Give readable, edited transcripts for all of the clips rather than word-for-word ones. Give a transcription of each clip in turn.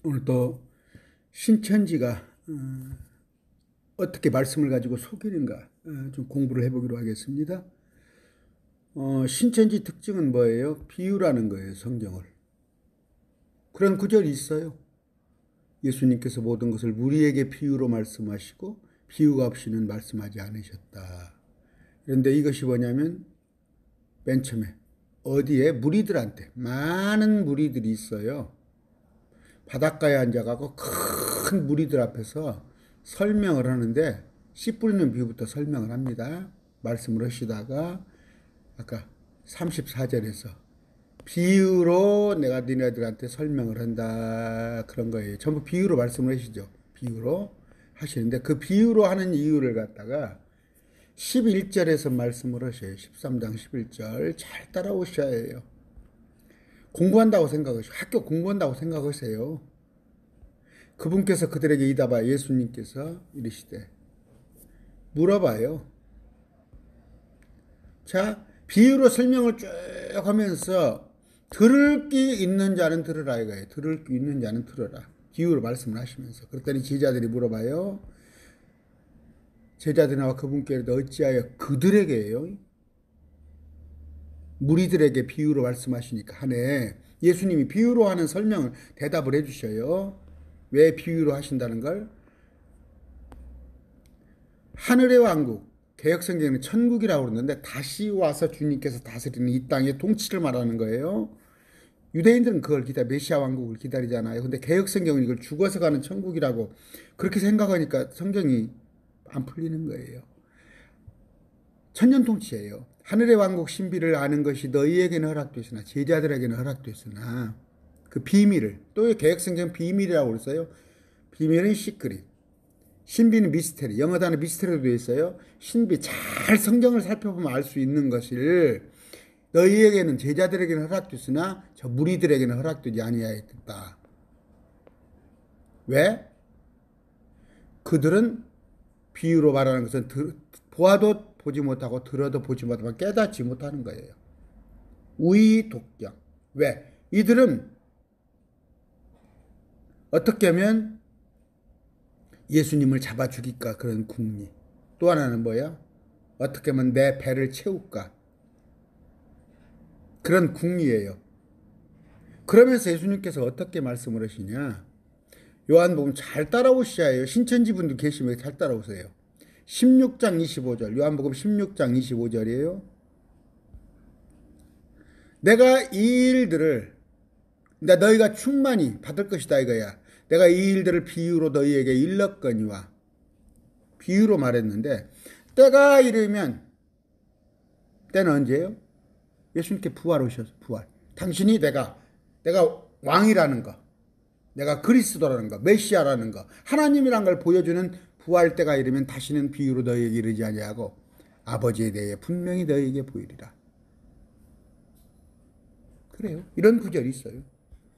오늘 또 신천지가 어떻게 말씀을 가지고 속이는가 좀 공부를 해보기로 하겠습니다. 신천지 특징은 뭐예요? 비유라는 거예요, 성경을. 그런 구절이 있어요. 예수님께서 모든 것을 무리에게 비유로 말씀하시고 비유가 없이는 말씀하지 않으셨다. 그런데 이것이 뭐냐면 맨 처음에 어디에 무리들한테 많은 무리들이 있어요. 바닷가에 앉아가고 큰 무리들 앞에서 설명을 하는데 씨 뿌리는 비유부터 설명을 합니다. 말씀을 하시다가 아까 34절에서 비유로 내가 니네들한테 설명을 한다 그런 거예요. 전부 비유로 말씀을 하시죠. 비유로 하시는데 그 비유로 하는 이유를 갖다가 11절에서 말씀을 하셔요. 13장 11절 잘 따라오셔야 해요. 공부한다고 생각하시고 학교 공부한다고 생각하세요. 그분께서 그들에게 이다바 예수님께서 이르시되 물어봐요. 자, 비유로 설명을 쭉 하면서 들을 귀 있는 자는 들으라 이거예요. 들을 귀 있는 자는 들으라. 비유로 말씀을 하시면서 그랬더니 제자들이 물어봐요. 제자들이 나와 그분께 이르되 어찌하여 그들에게요? 무리들에게 비유로 말씀하시니까 하네. 예수님이 비유로 하는 설명을 대답을 해주셔요. 왜 비유로 하신다는 걸? 하늘의 왕국, 개혁성경에는 천국이라고 그러는데 다시 와서 주님께서 다스리는 이 땅의 통치를 말하는 거예요. 유대인들은 그걸 메시아 왕국을 기다리잖아요. 근데 개혁성경은 이걸 죽어서 가는 천국이라고 그렇게 생각하니까 성경이 안 풀리는 거예요. 천년통치예요. 하늘의 왕국 신비를 아는 것이 너희에게는 허락됐으나 제자들에게는 허락됐으나 그 비밀을 또 개혁성경 비밀이라고 그랬어요. 비밀은 시크릿, 신비는 미스테리. 영어 단어 미스테리도 되어 있어요. 신비 잘 성경을 살펴보면 알 수 있는 것을 너희에게는 제자들에게는 허락됐으나 저 무리들에게는 허락되지 아니하였다. 왜? 그들은 비유로 말하는 것은 보아도 보지 못하고 들어도 보지 못하고 깨닫지 못하는 거예요. 우의독경. 왜? 이들은 어떻게 하면 예수님을 잡아 죽일까 그런 궁리. 또 하나는 뭐야? 어떻게 하면 내 배를 채울까 그런 궁리예요. 그러면서 예수님께서 어떻게 말씀을 하시냐? 요한복음 잘 따라오셔야 해요. 신천지 분들 계시면 잘 따라오세요. 16장 25절 요한복음 16장 25절이에요. 내가 이 일들을 너희가 충만히 받을 것이다 이거야. 내가 이 일들을 비유로 너희에게 일렀거니와 비유로 말했는데 때가 이르면 때는 언제예요? 예수님께 부활 오셔서 부활. 당신이 내가 왕이라는 거, 내가 그리스도라는 거, 메시아라는 거, 하나님이라는 걸 보여주는 부활 때가 이르면 다시는 비유로 너희에게 이르지 아니하고 아버지에 대해 분명히 너희에게 보이리라. 그래요. 이런 구절이 있어요.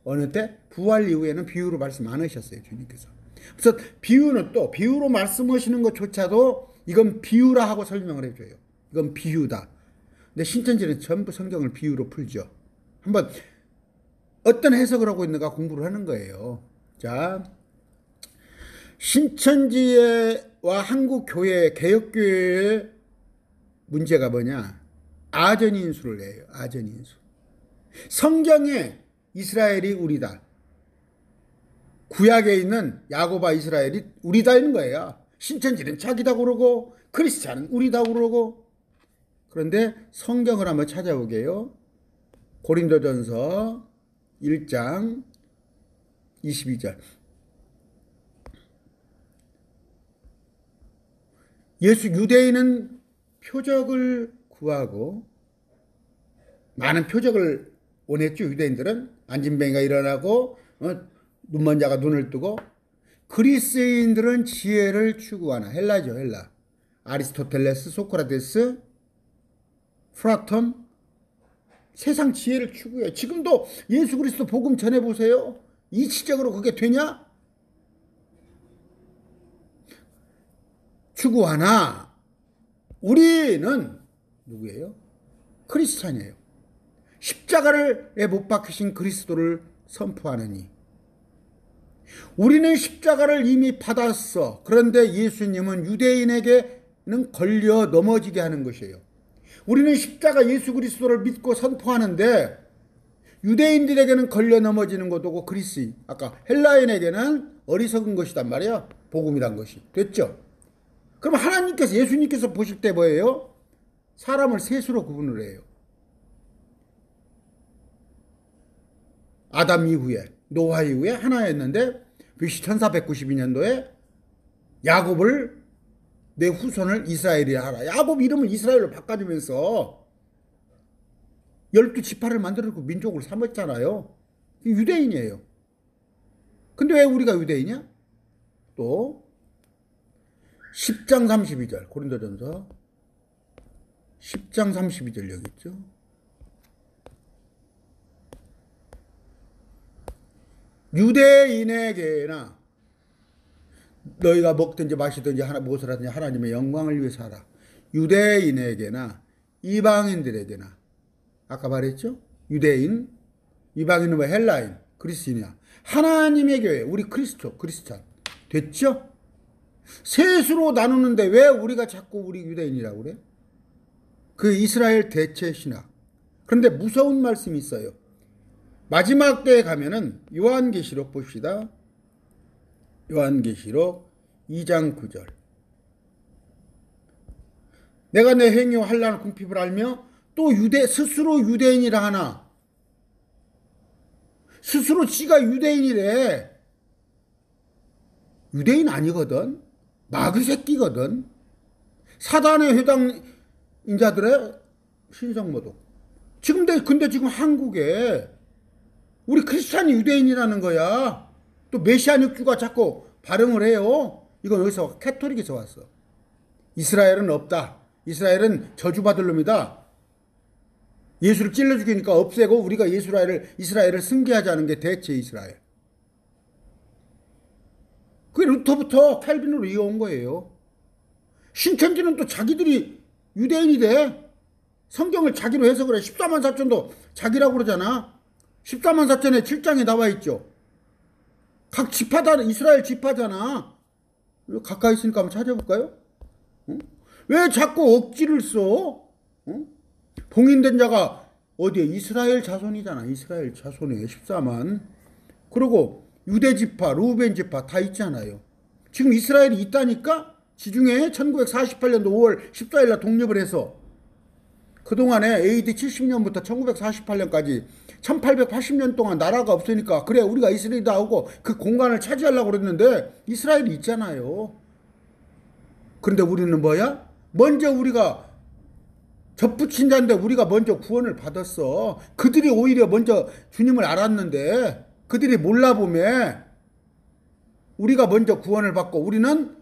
어느 때? 부활 이후에는 비유로 말씀 안 하셨어요. 주님께서. 그래서 비유는 또 비유로 말씀하시는 것조차도 이건 비유라 하고 설명을 해줘요. 이건 비유다. 근데 신천지는 전부 성경을 비유로 풀죠. 한번 어떤 해석을 하고 있는가 공부를 하는 거예요. 자, 신천지와 한국교회, 개혁교회의 문제가 뭐냐? 아전인수를 해요. 아전인수. 성경에 이스라엘이 우리다. 구약에 있는 야고바 이스라엘이 우리다 있는 거예요. 신천지는 자기다 그러고 크리스찬은 우리다 그러고. 그런데 성경을 한번 찾아보게요. 고린도전서 1장 22절. 유대인은 표적을 구하고 많은 표적을 원했죠. 유대인들은 안진뱅이가 일어나고 눈먼 자가 눈을 뜨고 그리스인들은 지혜를 추구하나 헬라죠. 헬라. 아리스토텔레스, 소크라테스, 플라톤 세상 지혜를 추구해요. 지금도 예수 그리스도 복음 전해보세요. 이치적으로 그게 되냐? 추구하나 우리는 누구예요? 크리스찬이에요. 십자가를 못 박히신 그리스도를 선포하느니 우리는 십자가를 이미 받았어. 그런데 예수님은 유대인에게는 걸려 넘어지게 하는 것이에요. 우리는 십자가 예수 그리스도를 믿고 선포하는데 유대인들에게는 걸려 넘어지는 것도 그리스인, 아까 헬라인에게는 어리석은 것이단 말이야. 복음이란 것이. 됐죠? 그럼 하나님께서, 예수님께서 보실 때 뭐예요? 사람을 셋으로 구분을 해요. 아담 이후에, 노아 이후에 하나였는데 BC 1492년도에 야곱을, 내 후손을 이스라엘이라 하라. 야곱 이름을 이스라엘로 바꿔주면서 12지파를 만들어놓고 민족을 삼았잖아요. 유대인이에요. 근데 왜 우리가 유대인이야? 또 10장 32절 고린도전서 10장 32절 여기 있죠. 유대인에게나 너희가 먹든지 마시든지 무엇을 하든지 하나님의 영광을 위해서 하라. 유대인에게나 이방인들에게나, 아까 말했죠? 유대인, 이방인은 뭐 헬라인, 그리스인이야. 하나님의 교회, 우리 크리스찬. 됐죠? 셋으로 나누는데 왜 우리가 자꾸 우리 유대인이라고 그래? 그 이스라엘 대체 신학. 그런데 무서운 말씀이 있어요. 마지막 때에 가면은 요한계시록 봅시다. 요한계시록 2장 9절. 내가 내 행위와 환난을 궁핍을 알며 또 스스로 유대인이라 하나. 스스로 지가 유대인이래. 유대인 아니거든. 마귀 새끼거든. 사단의 회당 인자들의 신성모독. 근데 지금 한국에 우리 크리스찬이 유대인이라는 거야. 또 메시아닉주가 자꾸 발음을 해요. 이건 어디서? 캐토릭에서 왔어. 이스라엘은 없다. 이스라엘은 저주받을 놈이다. 예수를 찔러 죽이니까 없애고 우리가 이스라엘을 승계하자는 게 대체 이스라엘. 그게 루터부터 칼빈으로 이어온 거예요. 신천지는 또 자기들이 유대인이 돼. 성경을 자기로 해석을 해. 14만 4천도 자기라고 그러잖아. 14만 4천에 7장에 나와 있죠. 각 지파다, 이스라엘 지파잖아. 가까이 있으니까 한번 찾아볼까요? 왜 자꾸 억지를 써? 봉인된 자가 어디에? 이스라엘 자손이잖아. 이스라엘 자손에 14만. 그리고 유대 지파, 루벤 지파 다 있잖아요. 지금 이스라엘이 있다니까? 지중해 1948년도 5월 14일 날 독립을 해서 그동안에 AD 70년부터 1948년까지 1880년 동안 나라가 없으니까 그래 우리가 이스라엘이다 하고 그 공간을 차지하려고 그랬는데 이스라엘이 있잖아요. 그런데 우리는 뭐야? 먼저 우리가 접붙인 자인데 우리가 먼저 구원을 받았어. 그들이 오히려 먼저 주님을 알았는데 그들이 몰라보매 우리가 먼저 구원을 받고 우리는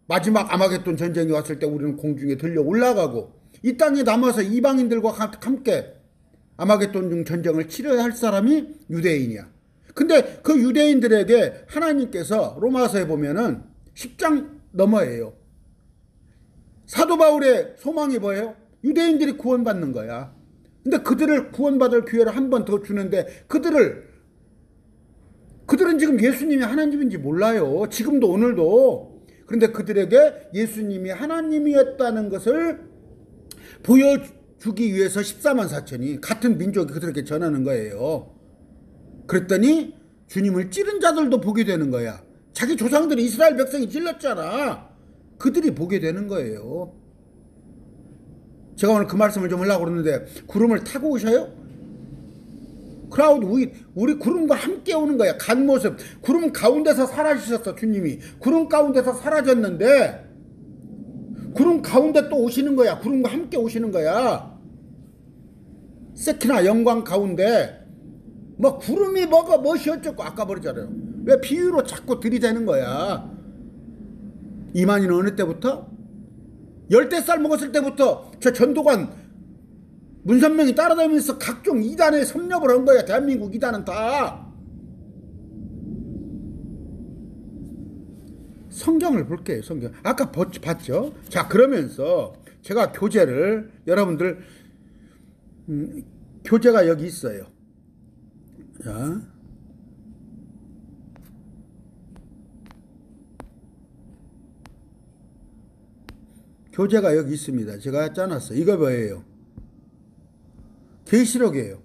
마지막 아마겟돈 전쟁이 왔을 때 우리는 공중에 들려 올라가고 이 땅에 남아서 이방인들과 함께 아마겟돈 전쟁을 치러야 할 사람이 유대인이야. 근데 그 유대인들에게 하나님께서 로마서에 보면은 10장 넘어예요. 사도 바울의 소망이 뭐예요? 유대인들이 구원받는 거야. 근데 그들을 구원받을 기회를 한 번 더 주는데 그들은 지금 예수님이 하나님인지 몰라요. 지금도 오늘도. 그런데 그들에게 예수님이 하나님이었다는 것을 보여주기 위해서 14만 4천이 같은 민족이 그들에게 전하는 거예요. 그랬더니 주님을 찌른 자들도 보게 되는 거야. 자기 조상들이 이스라엘 백성이 찔렀잖아. 그들이 보게 되는 거예요. 제가 오늘 그 말씀을 좀 하려고 그러는데 구름을 타고 오셔요? 크라우드 우리 구름과 함께 오는 거야. 간 모습. 구름 가운데서 사라지셨어. 주님이 구름 가운데서 사라졌는데 구름 가운데 또 오시는 거야. 구름과 함께 오시는 거야. 세키나 영광 가운데 뭐 구름이 뭐가 멋이 어쩌고 아까 버리잖아요. 왜 비유로 자꾸 들이대는 거야. 이만희는 어느 때부터? 10살 먹었을 때부터 저 전도관 문선명이 따라다니면서 각종 이단에 섭렵을 한 거야. 대한민국 이단은 다. 성경을 볼게요. 성경. 아까 봤죠? 자, 그러면서 제가 교재를 여러분들 교재가 여기 있어요. 자, 교재가 여기 있습니다. 제가 짜놨어요. 이거 뭐예요? 계시록이에요.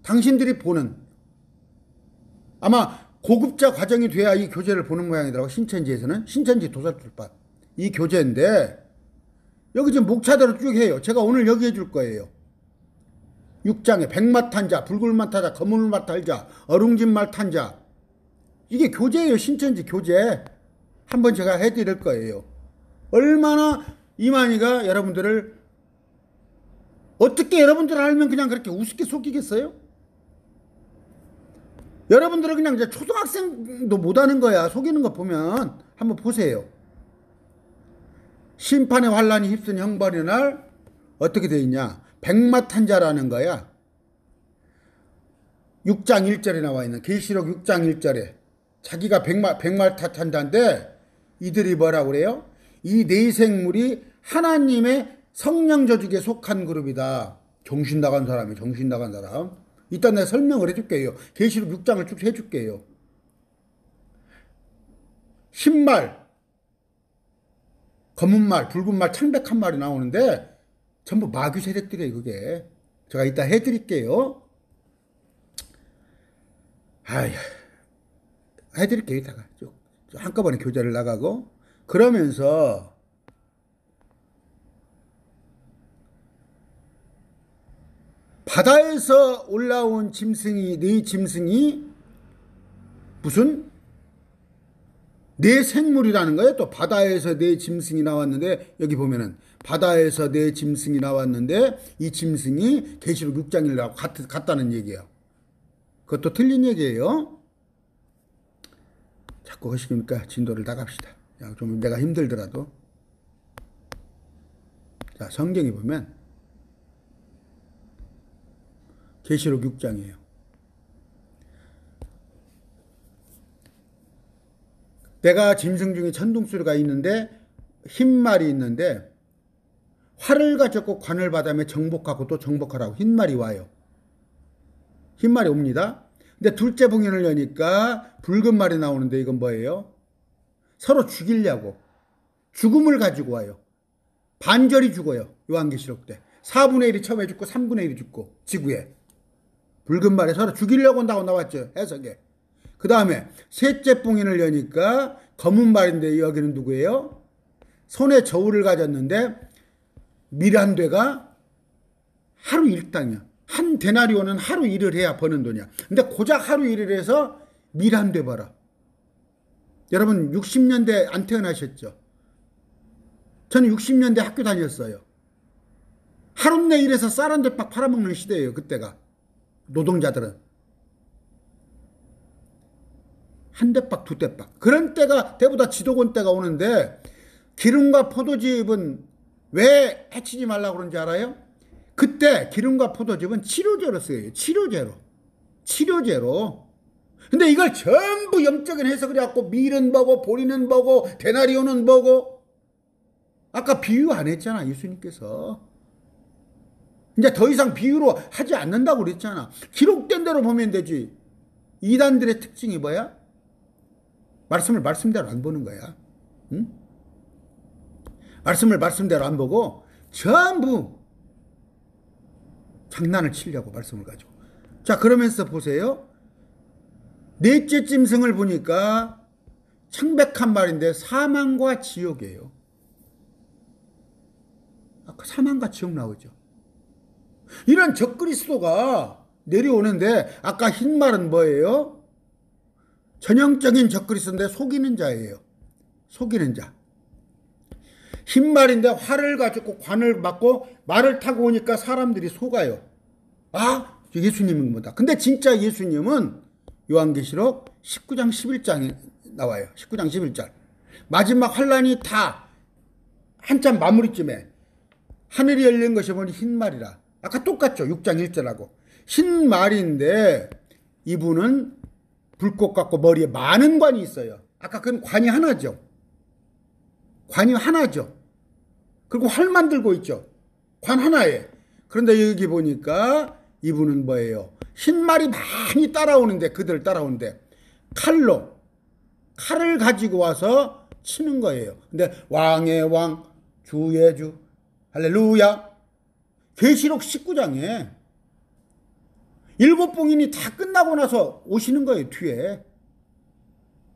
당신들이 보는, 아마 고급자 과정이 돼야 이 교재를 보는 모양이더라고. 신천지에서는. 신천지 도서출판. 이 교재인데 여기 지금 목차대로 쭉 해요. 제가 오늘 여기 해줄 거예요. 6장에 백마탄자, 붉을마탄자, 거물마탈자, 어룽진말탄자. 이게 교재예요. 신천지 교재. 한번 제가 해드릴 거예요. 얼마나 이만희가 여러분들을, 어떻게 여러분들 알면 그냥 그렇게 우습게 속이겠어요? 여러분들은 그냥 이제 초등학생도 못하는 거야. 속이는 거 보면 한번 보세요. 심판의 환란이 휩쓴 형벌의 날 어떻게 되어 있냐? 백마탄자라는 거야. 6장 1절에 나와 있는, 계시록 6장 1절에 자기가 백마탄자인데 이들이 뭐라고 그래요? 이 네 생물이 하나님의 성령 저주에 속한 그룹이다. 정신 나간 사람이, 정신 나간 사람. 이따 내가 설명을 해줄게요. 계시록 6장을 쭉 해줄게요. 흰말, 검은말, 붉은말, 창백한 말이 나오는데 전부 마귀 세력들이에요. 그게 제가 이따 해드릴게요. 해드릴게요. 이따가 한꺼번에 교재를 나가고. 그러면서 바다에서 올라온 짐승이, 네 짐승이 무슨 네 생물이라는 거예요. 또 바다에서 네 짐승이 나왔는데, 여기 보면은 바다에서 네 짐승이 나왔는데 이 짐승이 계시록 6장 1절하고 같다는 얘기예요. 그것도 틀린 얘기예요. 자꾸 하시니까 진도를 나갑시다. 좀 내가 힘들더라도. 자, 성경에 보면 계시록 6장이에요. 내가 짐승 중에 천둥소리가 있는데, 흰말이 있는데, 활을 가졌고 관을 받아며 정복하고 또 정복하라고 흰말이 와요. 흰말이 옵니다. 근데 둘째 봉인을 여니까 붉은 말이 나오는데 이건 뭐예요? 서로 죽이려고 죽음을 가지고 와요. 반절이 죽어요. 요한계시록 때 4분의 1이 처음에 죽고 3분의 1이 죽고, 지구에 붉은 말에 서로 죽이려고 한다고 나왔죠. 해석에. 그 다음에 셋째 봉인을 여니까 검은 말인데 여기는 누구예요? 손에 저울을 가졌는데 미란되가 하루 일당이야. 한 데나리온은 하루 일을 해야 버는 돈이야. 근데 고작 하루 일을 해서 미란되 벌어. 여러분 60년대 안 태어나셨죠? 저는 60년대 학교 다녔어요. 하루 내 일해서 쌀 한 대박 팔아먹는 시대예요. 그때가. 노동자들은 한 대박 두 대박 그런 때가 때보다 지도권 때가 오는데, 기름과 포도즙은 왜 해치지 말라고 그런지 알아요? 그때 기름과 포도즙은 치료제로 쓰여요. 치료제로. 근데 이걸 전부 영적인 해석을 해갖고 밀은 뭐고 보리는 뭐고 데나리온은 뭐고, 아까 비유 안 했잖아. 예수님께서 이제 더 이상 비유로 하지 않는다고 그랬잖아. 기록된 대로 보면 되지. 이단들의 특징이 뭐야? 말씀을 말씀대로 안 보는 거야. 응? 말씀을 말씀대로 안 보고 전부 장난을 치려고 말씀을 가지고. 자, 그러면서 보세요. 넷째 짐승을 보니까 창백한 말인데 사망과 지옥이에요. 아까 사망과 지옥 나오죠. 이런 적그리스도가 내려오는데, 아까 흰 말은 뭐예요? 전형적인 적그리스도인데 속이는 자예요. 속이는 자. 흰 말인데 활을 가지고 관을 받고 말을 타고 오니까 사람들이 속아요. 아, 예수님인 거다. 근데 진짜 예수님은 요한계시록 19장 11장에 나와요. 19장 11절. 마지막 환란이 다 한참 마무리쯤에 하늘이 열린 것이 보니 흰 말이라. 아까 똑같죠. 6장 1절하고. 흰 말인데 이분은 불꽃 같고 머리에 많은 관이 있어요. 아까 그건 관이 하나죠. 관이 하나죠. 그리고 활만 들고 있죠. 관 하나에. 그런데 여기 보니까 이분은 뭐예요? 흰 말이 많이 따라오는데, 그들 따라오는데 칼을 가지고 와서 치는 거예요. 근데 왕의 왕, 주의 주 할렐루야. 계시록 19장에 일곱 봉인이 다 끝나고 나서 오시는 거예요. 뒤에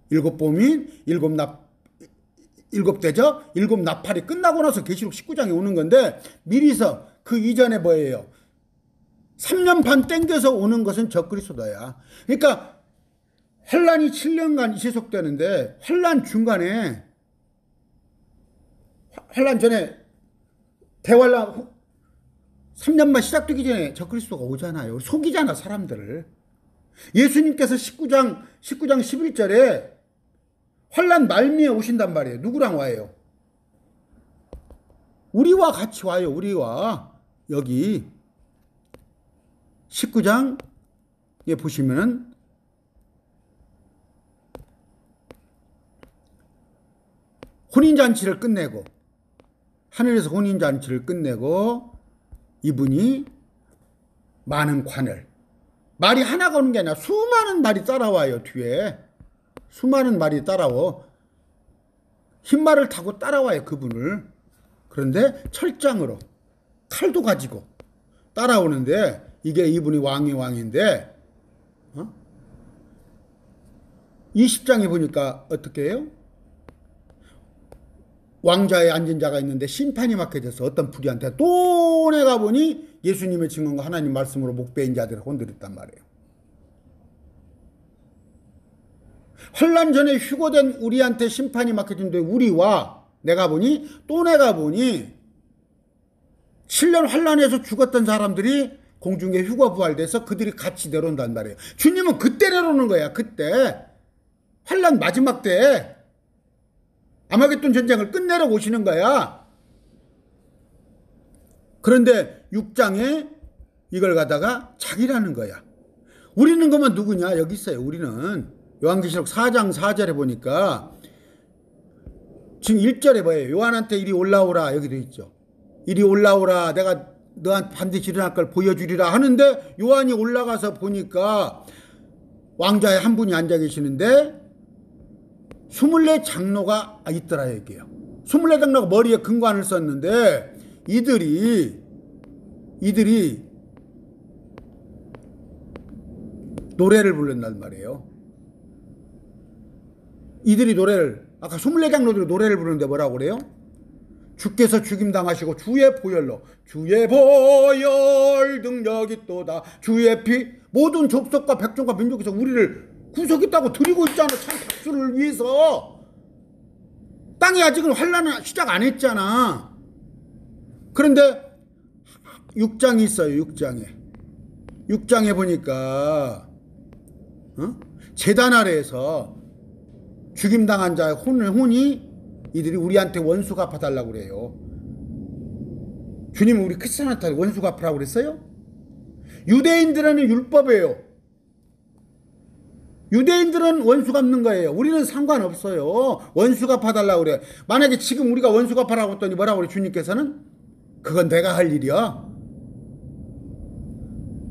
일곱 봉인, 일곱 대접, 일곱 나팔이 끝나고 나서 계시록 19장에 오는 건데, 미리서 그 이전에 뭐예요? 3년 반 땡겨서 오는 것은 적그리스도야. 그러니까 환란이 7년간 지속되는데, 환란 중간에, 환란 전에 대환란 3년만 시작되기 전에 적그리스도가 오잖아요. 속이잖아, 사람들을. 예수님께서 19장 11절에 환란 말미에 오신단 말이에요. 누구랑 와요? 우리와 같이 와요. 우리와. 여기 19장에 보시면 혼인잔치를 끝내고, 하늘에서 혼인잔치를 끝내고 이분이 많은 관을, 말이 하나가 오는 게 아니라 수많은 말이 따라와요. 뒤에 수많은 말이 따라와. 흰말을 타고 따라와요. 그분을. 그런데 철장으로 칼도 가지고 따라오는데, 이게 이분이 왕인데 20장에 보니까 어떻게 해요? 왕좌에 앉은 자가 있는데 심판이 맡겨져서 어떤 불의한테 또 내가 보니 예수님의 증언과 하나님 말씀으로 목베인 자들을 건드렸단 말이에요. 환란 전에 휴거된 우리한테 심판이 맡겨진데, 우리와 내가 보니 또 내가 보니 7년 환란에서 죽었던 사람들이 공중에 휴거 부활돼서 그들이 같이 내려온단 말이에요. 주님은 그때 내려오는 거야. 그때 환란 마지막 때 아마겟돈 전쟁을 끝내러 오시는 거야. 그런데 6장에 이걸 갖다가 자기라는 거야. 우리는 그러면 누구냐? 여기 있어요. 우리는 요한계시록 4장 4절에 보니까 지금 1절에 뭐예요? 요한한테 이리 올라오라 여기 돼 있죠. 이리 올라오라, 내가 너한테 반드시 일어날 걸 보여주리라 하는데, 요한이 올라가서 보니까 왕좌에 한 분이 앉아 계시는데 24 장로가 있더라 여기에요. 24 장로가 머리에 금관을 썼는데 이들이 노래를 부른단 말이에요. 이들이 노래를, 아까 24 장로들이 노래를 부르는데 뭐라고 그래요? 주께서 죽임당하시고 주의 보혈로, 주의 보혈 능력이 또다, 주의 피 모든 족속과 백종과 민족에서 우리를 구속했다고 드리고 있잖아. 참 박수를 위해서. 땅이 아직은 환란은 시작 안 했잖아. 그런데 6장이 있어요. 6장에 보니까 제단 아래에서 죽임당한 자의 혼이 이들이 우리한테 원수 갚아달라고 그래요. 주님은 우리 크리스천한테 원수 갚으라고 그랬어요? 유대인들은 율법이에요. 유대인들은 원수 갚는 거예요. 우리는 상관없어요. 원수 갚아달라고 그래. 만약에 지금 우리가 원수 갚아라고 했더니 뭐라고 그래? 주님께서는 그건 내가 할 일이야.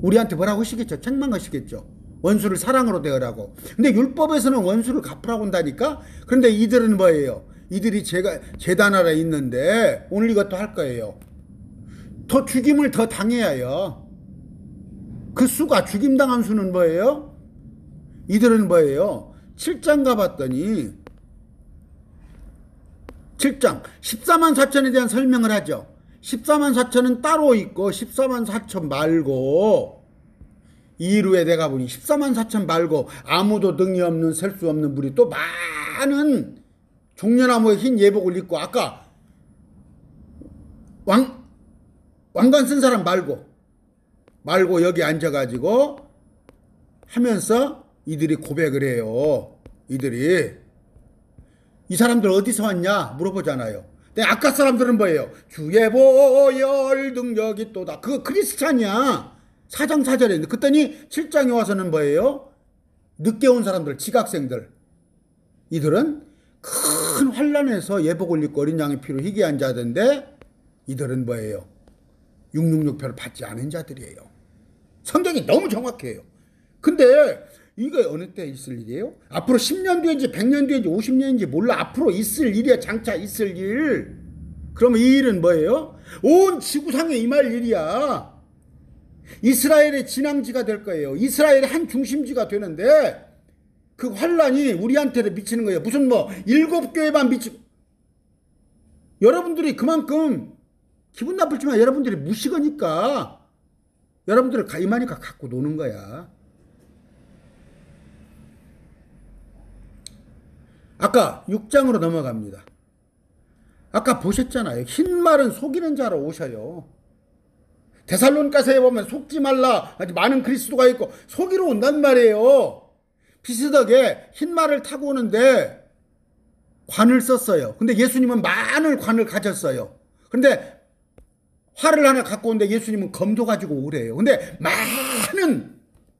우리한테 뭐라고 하시겠죠? 책망하시겠죠. 원수를 사랑으로 대하라고. 근데 율법에서는 원수를 갚으라고 한다니까? 그런데 이들은 뭐예요? 이들이 제단 아래 있는데 오늘 이것도 할 거예요. 더 죽임을 더 당해야 해요. 그 수가, 죽임당한 수는 뭐예요? 이들은 뭐예요? 7장 가봤더니 7장 14만 4천에 대한 설명을 하죠. 14만 4천은 따로 있고 14만 4천 말고, 이루에 내가 보니 14만 4천 말고 아무도 능히 없는 셀 수 없는 무리, 또 많은 종려나무의 흰 예복을 입고, 아까 왕관 쓴 사람 말고 여기 앉아가지고 하면서 이들이 고백을 해요. 이들이 이 사람들 어디서 왔냐 물어보잖아요. 근데 아까 사람들은 뭐예요? 주의 보혈 능력이 또다. 그거 크리스찬이야. 4장 4절에 있는데, 그랬더니 7장에 와서는 뭐예요? 늦게 온 사람들, 지각생들. 이들은 큰 환란에서 예복을 입고 어린 양의 피로 희귀한 자들인데, 이들은 뭐예요? 666표를 받지 않은 자들이에요. 성경이 너무 정확해요. 근데 이거 어느 때 있을 일이에요? 앞으로 10년 뒤인지 100년 뒤인지 50년인지 몰라. 앞으로 있을 일이야. 장차 있을 일. 그러면 이 일은 뭐예요? 온 지구상에 임할 일이야. 이스라엘의 진앙지가 될 거예요. 이스라엘의 한 중심지가 되는데 그 환란이 우리한테 미치는 거예요. 무슨 뭐 7교회만 미치고. 여러분들이 그만큼 기분 나쁘지만 여러분들이 무식하니까 여러분들을 가임하니까 갖고 노는 거야. 아까 6장으로 넘어갑니다. 아까 보셨잖아요. 흰 말은 속이는 자로 오셔요. 데살로니가서에 보면 속지 말라. 아주 많은 그리스도가 있고 속이러 온단 말이에요. 비스덕에 흰 말을 타고 오는데 관을 썼어요. 근데 예수님은 많은 관을 가졌어요. 근데 활을 하나 갖고 오는데 예수님은 검도 가지고 오래요. 근데 많은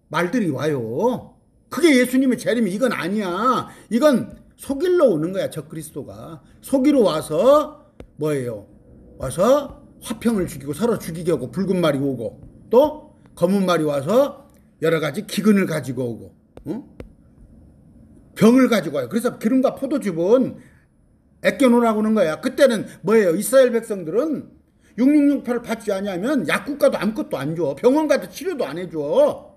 말들이 와요. 그게 예수님의 재림이 이건 아니야. 이건 속일러 오는 거야. 적그리스도가 속이러 와서 뭐예요? 와서 화평을 죽이고 서로 죽이게 하고 붉은 말이 오고 또 검은 말이 와서 여러 가지 기근을 가지고 오고 병을 가지고 와요. 그래서 기름과 포도즙은 아껴놓으라고 하는 거야. 그때는 뭐예요? 이스라엘 백성들은 6668을 받지 않으면 약국가도 아무것도 안 줘. 병원 가도 치료도 안 해줘.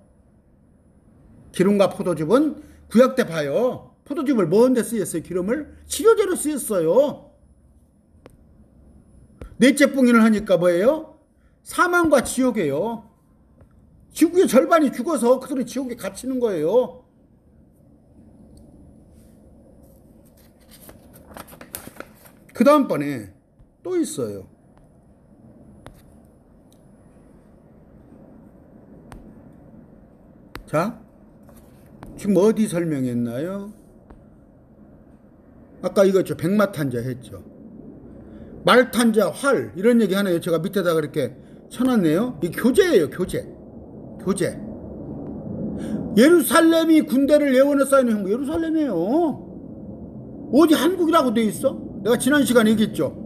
기름과 포도즙은 구약 때 봐요. 포도즙을 뭔데 쓰였어요? 기름을? 치료제로 쓰였어요. 넷째 봉인을 하니까 뭐예요? 사망과 지옥이에요. 지구의 절반이 죽어서 그들이 지옥에 갇히는 거예요. 그 다음번에 또 있어요. 자, 지금 어디 설명했나요? 아까 이거 백마탄자 했죠. 말탄자, 활 이런 얘기 하나요. 제가 밑에다가 이렇게 쳐놨네요. 이 교제예요. 교제. 예루살렘이 군대를 예원해 쌓이는 형 예루살렘이에요. 어디 한국이라고 돼 있어? 내가 지난 시간에 얘기했죠.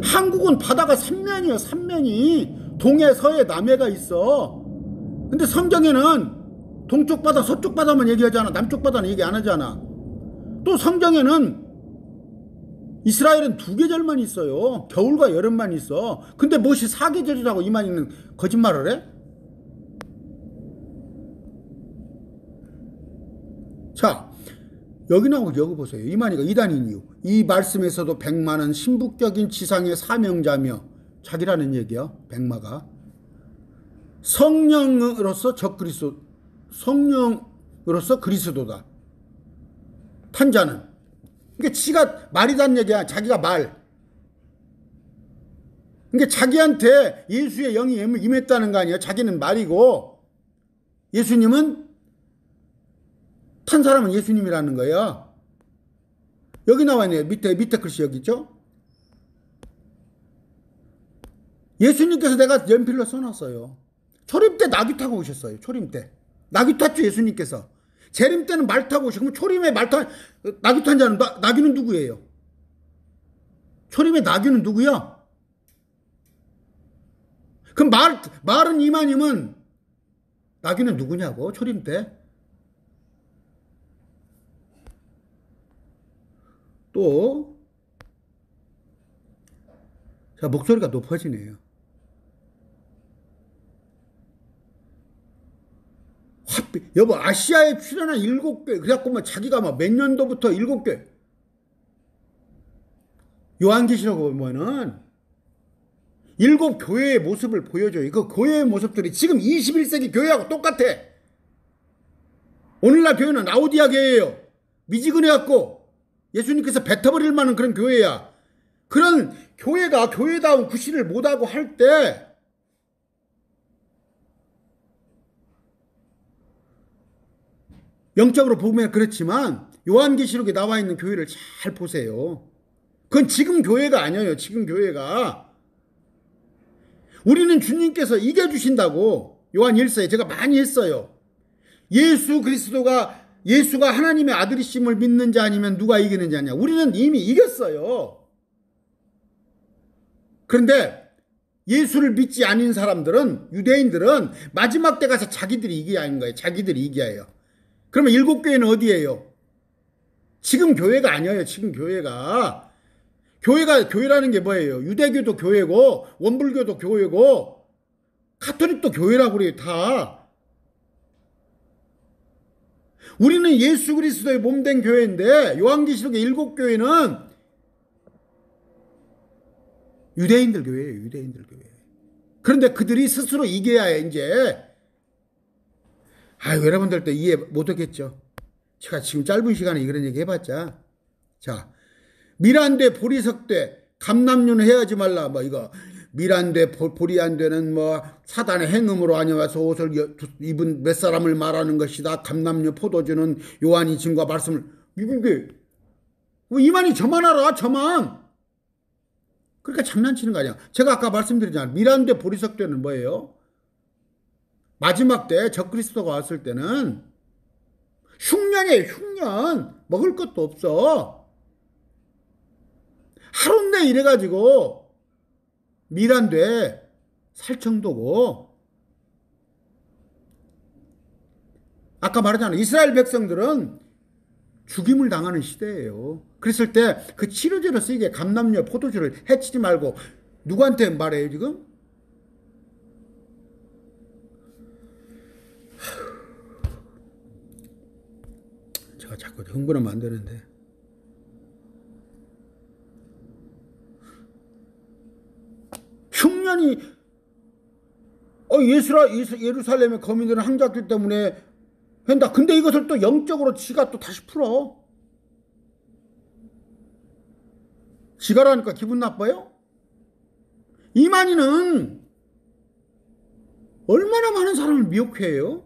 한국은 바다가 삼면이에요. 삼면이 동해, 서해, 남해가 있어. 근데 성경에는 동쪽 바다, 서쪽 바다만 얘기하잖아. 남쪽 바다는 얘기 안 하잖아. 또 성경에는 이스라엘은 2계절만 있어요. 겨울과 여름만 있어. 근데 무엇이 4계절이라고 이만희는 거짓말을 해? 자, 여기 나오고 여기 보세요. 이만희가 이단인 이유. 이 말씀에서도 백마는 신부격인 지상의 사명자며 자기라는 얘기야. 백마가. 성령으로서 적그리스도, 성령으로서 그리스도다. 탄자는. 그러니까 지가 말이란 얘기야. 자기가 말. 그러니까 자기한테 예수의 영이 임했다는 거 아니야. 자기는 말이고 예수님은 탄 사람은 예수님이라는 거야. 여기 나와 있네요. 밑에 글씨 여기 있죠. 예수님께서 내가 연필로 써놨어요. 초림 때 나귀 타고 오셨어요. 초림 때. 나귀 탔죠. 예수님께서. 재림 때는 말 타고 오시고 그럼 초림에 나귀 탄 자는 나귀는 누구예요? 초림의 나귀는 누구야? 그럼 말은 이마님은 나귀는 누구냐고? 초림 때. 또 자, 목소리가 높아지네요. 여보, 아시아에 출연한 7개, 그래갖고 뭐 자기가 막 몇 년도부터 7개. 요한계시록 보면은 7교회의 모습을 보여줘요. 그 교회의 모습들이 지금 21세기 교회하고 똑같아. 오늘날 교회는 라오디아 교회예요. 미지근해갖고 예수님께서 뱉어버릴 만한 그런 교회야. 그런 교회가 교회다운 구실을 못하고 할 때 영적으로 보면 그렇지만 요한계시록에 나와 있는 교회를 잘 보세요. 그건 지금 교회가 아니에요. 지금 교회가. 우리는 주님께서 이겨주신다고 요한 1서에 제가 많이 했어요. 예수가 하나님의 아들이심을 믿는 자 아니면 누가 이기는 자냐. 우리는 이미 이겼어요. 그런데 예수를 믿지 않은 사람들은, 유대인들은 마지막 때 가서 자기들이 이겨야 하는 거예요. 자기들이 이겨야 해요. 그러면 7교회는 어디예요? 지금 교회가 아니에요. 지금 교회가. 교회라는 게 뭐예요? 유대교도 교회고, 원불교도 교회고, 가톨릭도 교회라고 그래요, 다. 우리는 예수 그리스도의 몸된 교회인데, 요한계시록의 7교회는 유대인들 교회예요, 유대인들 교회. 그런데 그들이 스스로 이겨야 이제, 여러분들 또 이해 못하겠죠. 제가 지금 짧은 시간에 이런 얘기 해봤자. 자, 밀안돼 보리석돼 감남윤 해하지 말라 이거 밀안돼 보리 안 되는 사단의 행음으로 아니와서 옷을 입은 몇 사람을 말하는 것이다. 감남유 포도주는 요한이 증거 말씀을 이게 이만이 저만 알아 저만. 그러니까 장난치는 거 아니야. 제가 아까 말씀드렸잖아요. 밀안돼 보리석돼는 뭐예요? 마지막 때 적그리스도가 왔을 때는 흉년이에요. 흉년. 먹을 것도 없어. 하루 내 이래가지고 밀안돼 살 정도고. 아까 말했잖아요. 이스라엘 백성들은 죽임을 당하는 시대예요. 그랬을 때 그 치료제로 쓰이게 감람류 포도주를 해치지 말고 누구한테 말해요 지금? 제가 자꾸 흥분하면 안 되는데. 흉년이 예루살렘의 거민들은 항잡기 때문에 한다. 근데 이것을 또 영적으로 지가 또 다시 풀어. 지가라니까 기분 나빠요? 이만희는 얼마나 많은 사람을 미혹해요?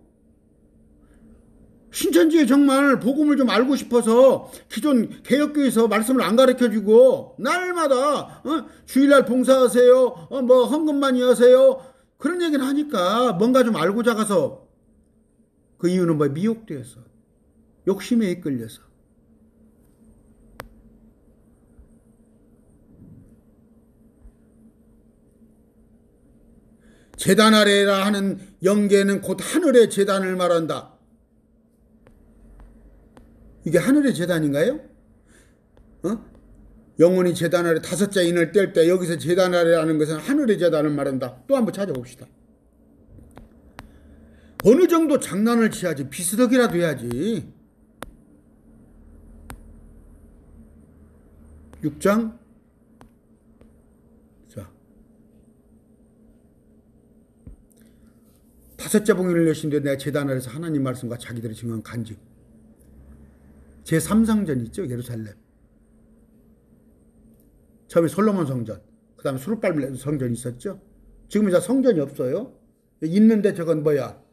신천지에 정말 복음을 좀 알고 싶어서 기존 개혁교에서 말씀을 안 가르쳐주고 날마다 주일날 봉사하세요, 헌금 많이 하세요 그런 얘기는 하니까 뭔가 좀 알고자 가서 그 이유는 미혹되어서 욕심에 이끌려서. 제단 아래라 하는 영계는 곧 하늘의 제단을 말한다. 이게 하늘의 제단인가요? 영원히 제단 아래 5자 인을 뗄 때 여기서 제단 아래라는 것은 하늘의 제단을 말한다. 또 한번 찾아봅시다. 어느 정도 장난을 치야지. 비스덕이라도 해야지. 6장 자 5자 봉인을 여신데 내가 제단 아래서 하나님 말씀과 자기들의 증언 간직. 제3성전 있죠, 예루살렘. 처음에 솔로몬 성전, 그 다음에 수르발벨 성전이 있었죠. 지금 이제 성전이 없어요. 있는데 저건 뭐야?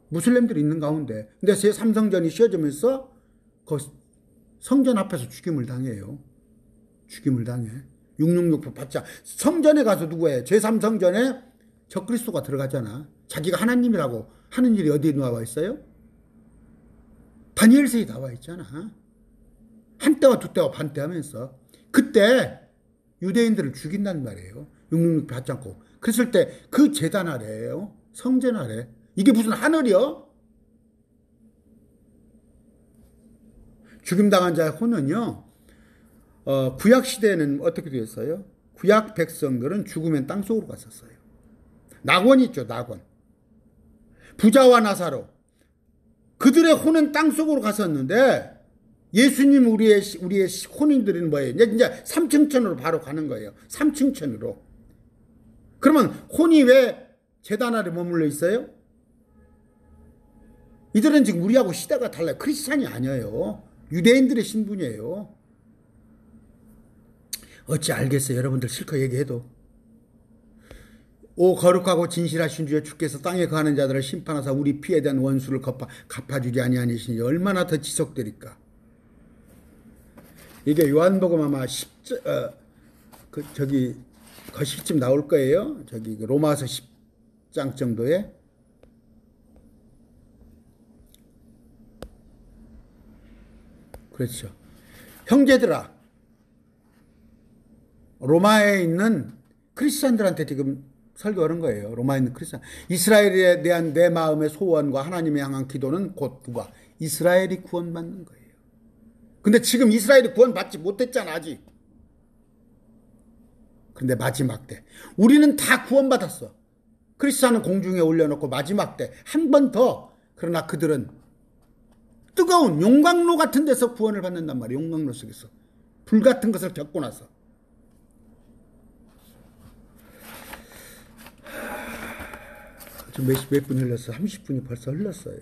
무슬림들이 있는 가운데. 근데 제3성전이 씌워지면서 그 성전 앞에서 죽임을 당해요. 죽임을 당해. 666표 받자. 성전에 가서 누구예요? 제3성전에 적그리스도가 들어가잖아. 자기가 하나님이라고 하는 일이 어디에 나와 있어요? 다니엘서에 나와 있잖아. 한때와 두때와 반때 하면서. 그때 유대인들을 죽인단 말이에요. 666 받지 않고. 그랬을 때 그 제단 아래예요. 성전 아래. 이게 무슨 하늘이요? 죽임당한 자의 혼은요. 구약 시대에는 어떻게 되었어요? 구약 백성들은 죽으면 땅속으로 갔었어요. 낙원 있죠. 낙원. 부자와 나사로. 그들의 혼은 땅속으로 갔었는데 예수님 우리의 혼인들은 뭐예요? 이제 3층천으로 바로 가는 거예요. 3층천으로. 그러면 혼이 왜 제단 아래 머물러 있어요? 이들은 지금 우리하고 시대가 달라요. 크리스찬이 아니에요. 유대인들의 신분이에요. 어찌 알겠어요. 여러분들 실컷 얘기해도. 오 거룩하고 진실하신 주여 주께서 땅에 거하는 자들을 심판하사 우리 피에 대한 원수를 갚아주지 아니하시니 얼마나 더 지속되리까. 이게 요한복음 아마 10쯤 나올 거예요. 로마서 10장 정도에. 그렇죠. 형제들아, 로마에 있는 크리스찬들한테 지금 설교하는 거예요. 로마에 있는 크리스찬. 이스라엘에 대한 내 마음의 소원과 하나님의 향한 기도는 곧 이스라엘이 구원받는 거예요. 근데 지금 이스라엘이 구원받지 못했잖아, 아직. 그런데 마지막 때 우리는 다 구원받았어. 크리스찬은 공중에 올려놓고 마지막 때 한 번 더. 그러나 그들은 뜨거운 용광로 같은 데서 구원을 받는단 말이에요. 용광로 속에서. 불 같은 것을 겪고 나서. 지금 몇 분 흘렀어? 30분이 벌써 흘렀어요.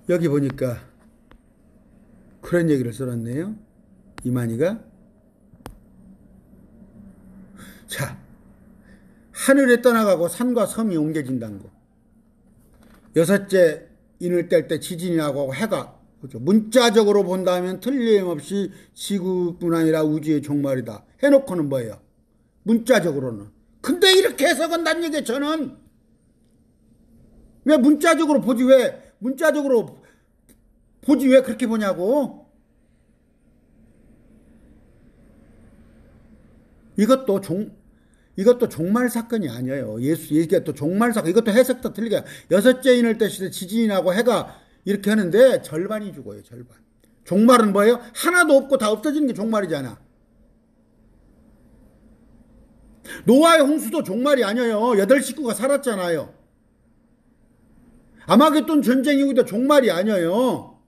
여기 보니까 그런 얘기를 써놨네요. 이만희가. 자, 하늘에 떠나가고 산과 섬이 옮겨진다는 거. 여섯째 인을 뗄 때 지진이 나고 해가, 그렇죠. 문자적으로 본다면 틀림없이 지구뿐 아니라 우주의 종말이다. 해놓고는 뭐예요? 문자적으로는. 근데 이렇게 해석한다는 얘기예요, 저는. 왜 문자적으로 보지, 왜 그렇게 보냐고. 이것도 종말 사건이 아니에요. 이게 또 종말 사건. 이것도 해석도 틀리게. 여섯째 인을 떼실 때 지진이 나고 해가 이렇게 하는데 절반이 죽어요, 절반. 종말은 뭐예요? 하나도 없고 다 없어지는 게 종말이잖아. 노아의 홍수도 종말이 아니에요. 8식구가 살았잖아요. 아마겟돈 전쟁이기도 종말이 아니에요.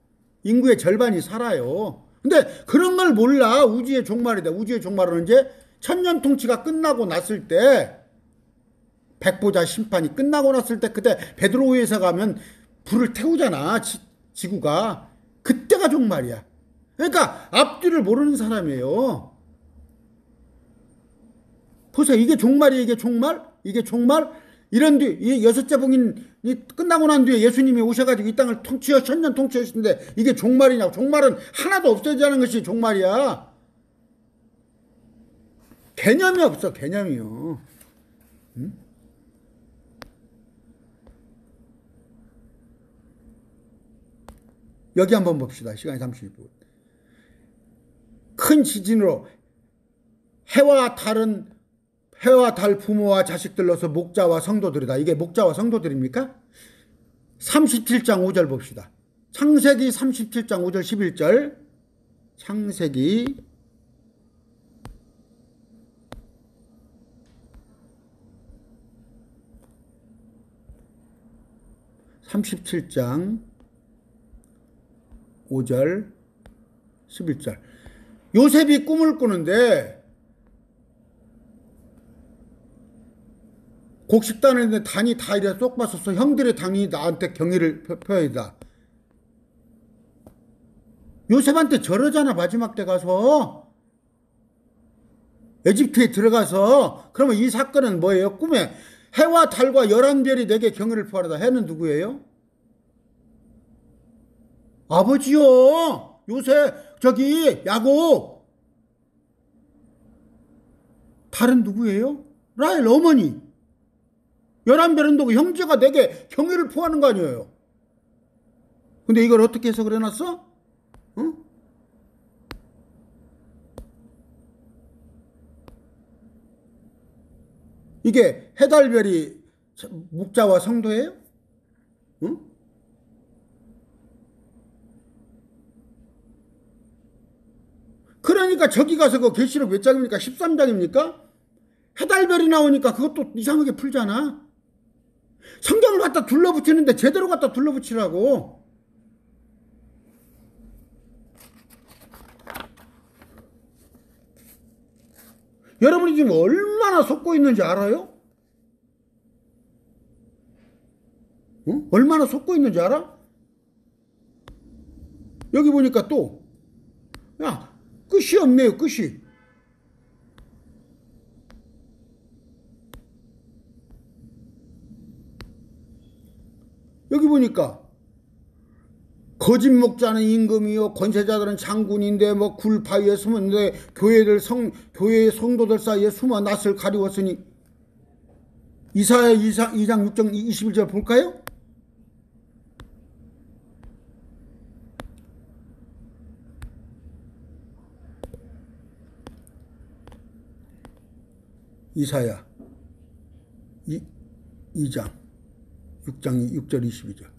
인구의 절반이 살아요. 근데 그런 걸 몰라. 우주의 종말이다. 우주의 종말은 언제? 천년 통치가 끝나고 났을 때, 백보자 심판이 끝나고 났을 때, 그때 베드로우에서 가면 불을 태우잖아. 지구가. 그때가 종말이야. 그러니까 앞뒤를 모르는 사람이에요. 보세요. 이게 종말이 이게 종말? 이게 종말? 이런 뒤, 이 여섯째 봉인이 끝나고 난 뒤에 예수님이 오셔가지고 이 땅을 천년 통치하시는데 이게 종말이냐고. 종말은 하나도 없어지는 것이 종말이야. 개념이 없어, 개념이요. 응? 여기 한번 봅시다. 시간이 32분. 큰 지진으로 해와 달 부모와 자식들로서 목자와 성도들이다. 이게 목자와 성도들입니까? 37장 5절 봅시다. 창세기 37장 5절 11절. 창세기 37장 5절 11절. 요셉이 꿈을 꾸는데 곡식단을 했는데 단이 다 이래 쏙 빠졌어. 형들의 당이 나한테 경의를 표해다. 요셉한테 저러잖아. 마지막 때 가서 에집트에 들어가서. 그러면 이 사건은 뭐예요? 꿈에 해와 달과 11별이 내게 경의를 표하다. 해는 누구예요? 아버지요. 요셉, 야곱. 달은 누구예요? 라헬 어머니. 11별은 누구? 형제가 내게 경의를 표하는 거 아니에요. 근데 이걸 어떻게 해석을 해놨어? 응? 이게 해달별이 목자와 성도예요? 응? 그러니까 저기 가서 그 계시록 몇 장입니까? 13장입니까? 해달별이 나오니까 그것도 이상하게 풀잖아. 성경을 갖다 둘러붙이는데 제대로 갖다 둘러붙이라고. 여러분이 지금 얼마나 속고 있는지 알아요? 응? 얼마나 속고 있는지 알아? 여기 보니까 또, 야, 끝이 없네요, 끝이. 여기 보니까 거짓 목자는 임금이요 권세자들은 장군인데 뭐 굴바위에 숨었는데 교회의 성도들 사이에 숨어 낯을 가리웠으니. 이사야 2장 6절 21절 볼까요? 이사야 2장 6절 22절.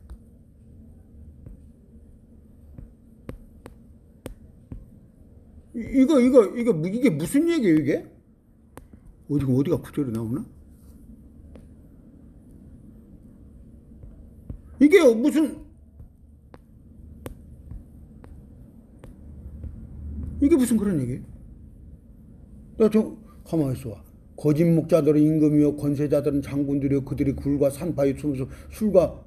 이게 무슨 얘기예요, 이게? 어디가 구절이 나오나? 이게 무슨 그런 얘기예요? 가만히 있어. 거짓 목자들은 임금이요 권세자들은 장군들이요 그들이 굴과 산바위 숨어서 술과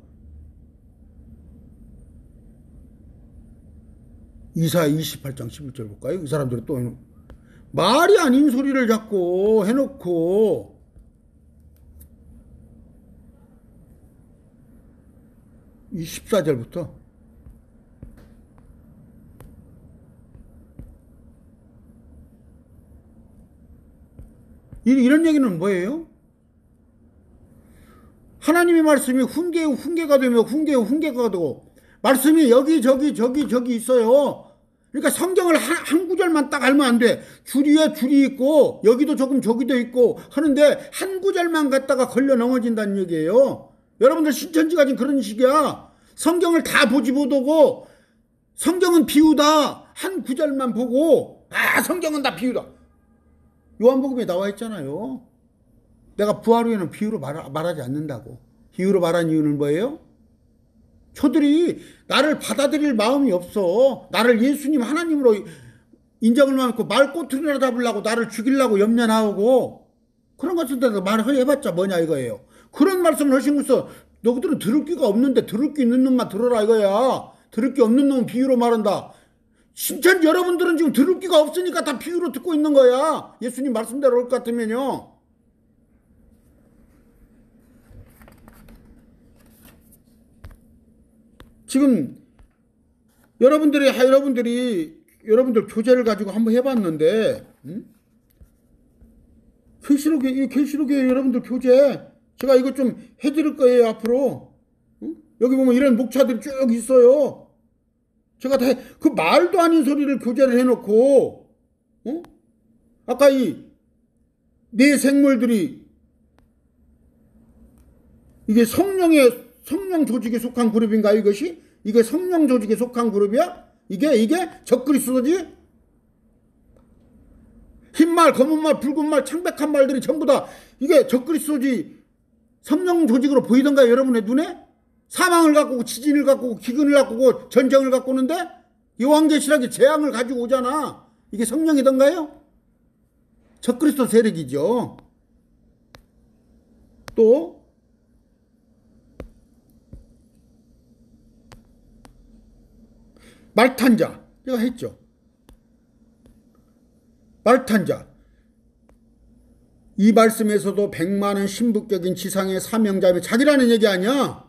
이사야 28장 11절 볼까요? 이 사람들은 또 말이 아닌 소리를 자꾸 해놓고 이 14절부터 이런 얘기는 뭐예요? 하나님의 말씀이 훈계가 되며 훈계가 되고 말씀이 여기 저기 있어요. 그러니까 성경을 한 구절만 딱 알면 안 돼. 줄 위에 줄이 있고 여기도 조금 저기도 있고 하는데 한 구절만 갖다가 걸려 넘어진다는 얘기예요. 여러분들 신천지가 지금 그런 식이야. 성경을 다 보지 못하고 성경은 비유다. 한 구절만 보고 성경은 다 비유다. 요한복음에 나와 있잖아요. 내가 부활 후에는 비유로 말하지 않는다고. 비유로 말한 이유는 뭐예요? 저들이 나를 받아들일 마음이 없어. 나를 예수님 하나님으로 인정을 하고 말꼬투리나 잡으려고 나를 죽이려고 염려하고 그런 것을 말을 해봤자 뭐냐 이거예요. 그런 말씀을 하시면서 너희들은 들을 귀가 없는데 들을 귀 있는 놈만 들어라 이거야. 들을 귀 없는 놈은 비유로 말한다. 신천지 여러분들은 지금 들을 귀가 없으니까 다 비유로 듣고 있는 거야. 예수님 말씀대로 올 것 같으면요. 지금 여러분들 교재를 가지고 한번 해봤는데 계시록에 여러분들 교재 제가 이거 좀 해드릴 거예요 앞으로. 여기 보면 이런 목차들이 쭉 있어요. 제가 다 그 말도 아닌 소리를 교재를 해놓고 아까 이 네 생물들이 이게 성령 조직에 속한 그룹인가 이것이? 이게 성령 조직에 속한 그룹이야? 이게 적그리스도지? 흰말, 검은말, 붉은말, 창백한 말들이 전부 다 이게 적그리스도지 성령 조직으로 보이던가요 여러분의 눈에? 사망을 갖고 오고 지진을 갖고 오고 기근을 갖고 오고 전쟁을 갖고 오는데 요한계시록이 재앙을 가지고 오잖아. 이게 성령이던가요? 적그리스도 세력이죠. 또 말탄자 제가 했죠. 말탄자 이 말씀에서도 100만은 신부격인 지상의 사명자며 자기라는 얘기 아니야.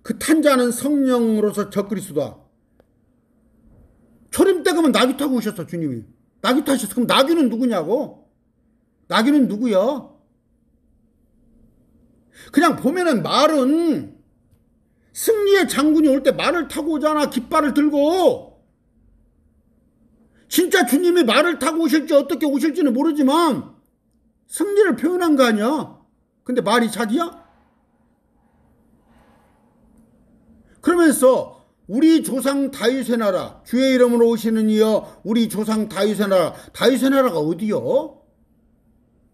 그 탄자는 성령으로서 적그리스도다. 초림 때 그러면 나귀 타고 오셨어 주님이. 나귀 타셨어. 그럼 나귀는 누구냐고? 나귀는 누구야? 그냥 보면은 말은 승리의 장군이 올 때 말을 타고 오잖아. 깃발을 들고. 진짜 주님이 말을 타고 오실지 어떻게 오실지는 모르지만 승리를 표현한 거 아니야. 근데 말이 자기야? 그러면서 우리 조상 다윗의 나라 주의 이름으로 오시는 이여 우리 조상 다윗의 나라. 다윗의 나라가 어디요?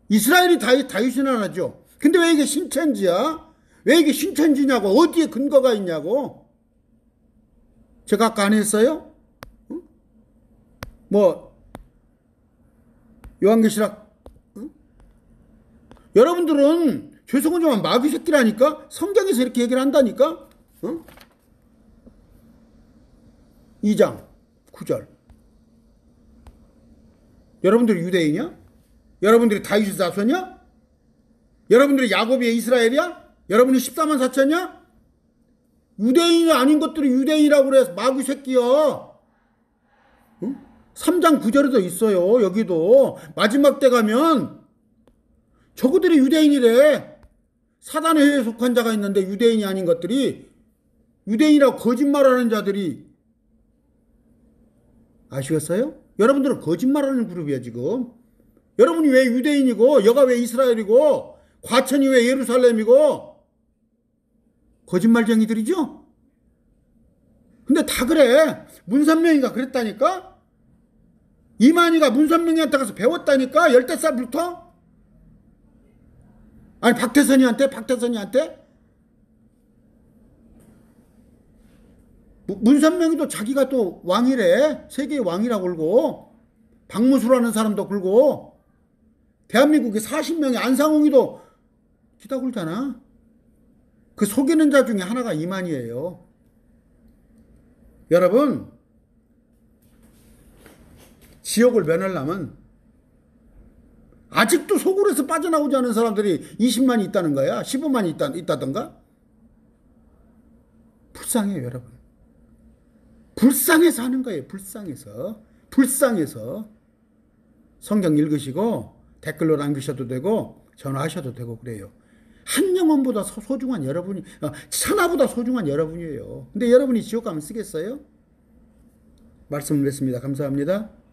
이스라엘이 다윗의 나라죠. 근데 왜 이게 신천지야? 왜 이게 신천지냐고. 어디에 근거가 있냐고. 제가 아까 안 했어요? 요한계시록 여러분들은 죄송은 좀 마귀 새끼라니까. 성경에서 이렇게 얘기를 한다니까. 2장 9절 여러분들이 유대인이야? 여러분들이 다윗의 자손이야? 여러분들이 야곱의 이스라엘이야? 여러분이 14만 4천이야? 유대인이 아닌 것들이 유대인이라고 그래. 마귀 새끼야. 3장 9절에도 있어요. 여기도 마지막 때 가면 저그들이 유대인이래. 사단의 회에 속한 자가 있는데 유대인이 아닌 것들이 유대인이라고 거짓말하는 자들이 아시겠어요? 여러분들은 거짓말하는 그룹이야 지금. 여러분이 왜 유대인이고 여가 왜 이스라엘이고 과천이 왜 예루살렘이고 거짓말쟁이들이죠? 근데 다 그래. 문선명이가 그랬다니까? 이만희가 문선명이한테 가서 배웠다니까. 15살부터. 아니 박태선이한테. 문선명이도 자기가 또 왕이래. 세계의 왕이라고 그러고, 박무수라는 사람도 그러고, 대한민국에 40명의 안상홍이도 기다 굴잖아. 그 속이는 자 중에 하나가 이만희예요. 여러분, 지옥을 면하려면 아직도 속으로서 빠져나오지 않은 사람들이 20만이 있다는 거야. 15만이 있다던가. 불쌍해요, 여러분. 불쌍해서 하는 거예요. 불쌍해서. 성경 읽으시고 댓글로 남기셔도 되고 전화하셔도 되고 그래요. 한 영혼보다 소중한 여러분이, 천하보다 소중한 여러분이에요. 근데 여러분이 지옥 가면 쓰겠어요? 말씀을 맺습니다. 감사합니다.